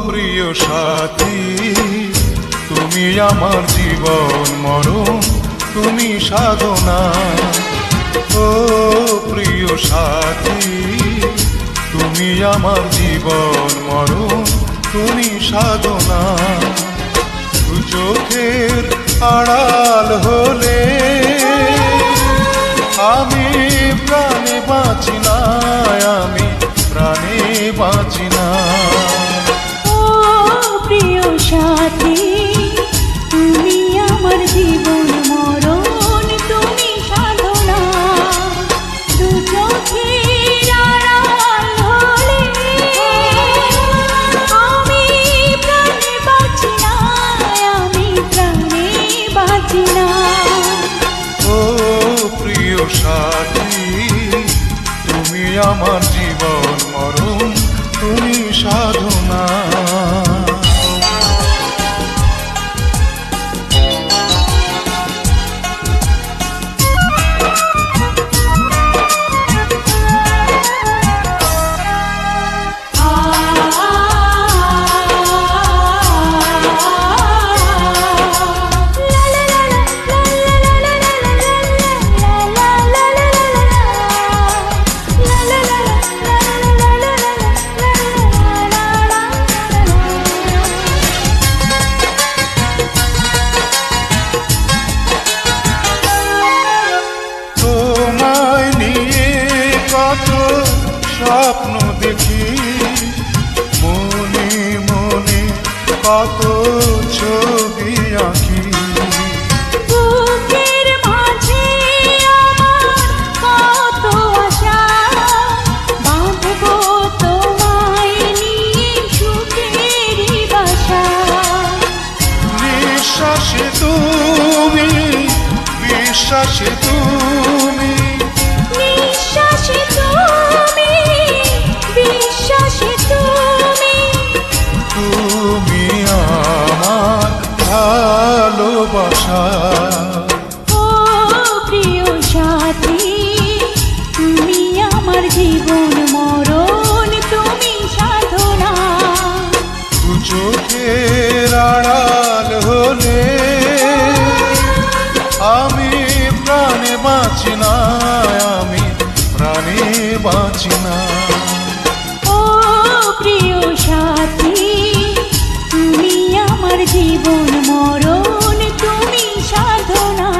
প্রিয় সাথী, তুমি আমার জীবন মরণ, তুমি সাধনা। ও প্রিয় সাথী, তুমি আমার জীবন মরণ, তুমি সাধনা। দু চোখের আড়াল হলে আমি প্রাণে বাঁচি না, আমি প্রাণে বাঁচি না। ও প্রিয় সাথী, তুমি আমার জীবন মরণ, তুমি সাধনা। দু চোখের আড়াল হলে আমি প্রাণে বাঁচি না, আমি প্রাণে বাঁচি না। ও প্রিয় সাথী, তুমি আমার জীবন মরণ, তুমি সাধনা। কত স্বপ্ন দেখি মনে মনে, কত ছবি আঁকি। বুকের মাঝে আমার কত আশা, বাঁধবো তোমায় নিয়ে সুখেরই বাসা। নিঃশ্বাসে তুমি, বিশ্বাসে তুমি, নিঃশ্বাসে তুমি, বিশ্বাসে তুমি, তুমি আমার ভালোবাসা। ও প্রিয় সাথী, তুমি আমার জীবন মরণ, তুমি সাধনা। দু চোখের আড়াল হলে আমি প্রাণে বাঁচি না, আমি প্রাণে বাঁচি না। ও প্রিয় সাথী, তুমি আমার জীবন মরণ, তুমি সাধনা।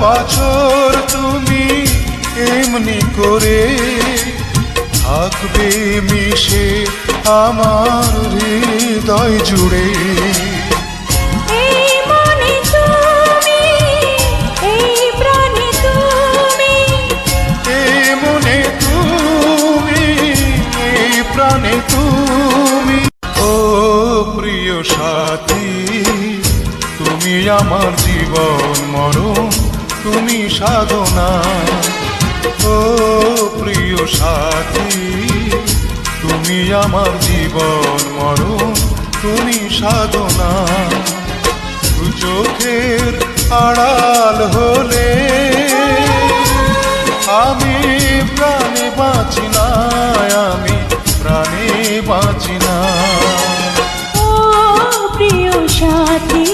বছর তুমি এমনি করে থাকবে মিশে আমার হৃদয় জুড়ে। এই মনে তুমি, এই প্রাণে তুমি, এই মনে তুমি, এই প্রাণে তুমি। ও প্রিয় সাথী, তুমি আমার জীবন মরণ, তুমি সাধনা। ও প্রিয় সাথী, তুমি আমার জীবন মরণ, তুমি সাধনা। দু চোখের আড়াল হলে আমি প্রাণে বাঁচি না, আমি প্রাণে বাঁচি না। ও প্রিয় সাথী,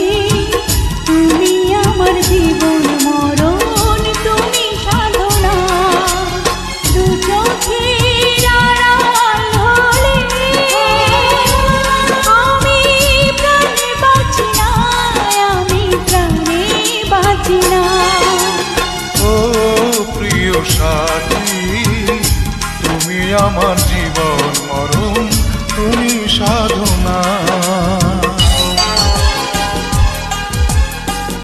তুমি আমার জীবন মরণ, তুমি সাধনা। দু চোখের আড়াল হলে আমি প্রাণে বাঁচি না, আমি প্রাণে বাঁচি না। ও প্রিয় সাথী, তুমি আমার জীবন মরণ, তুমি সাধনা।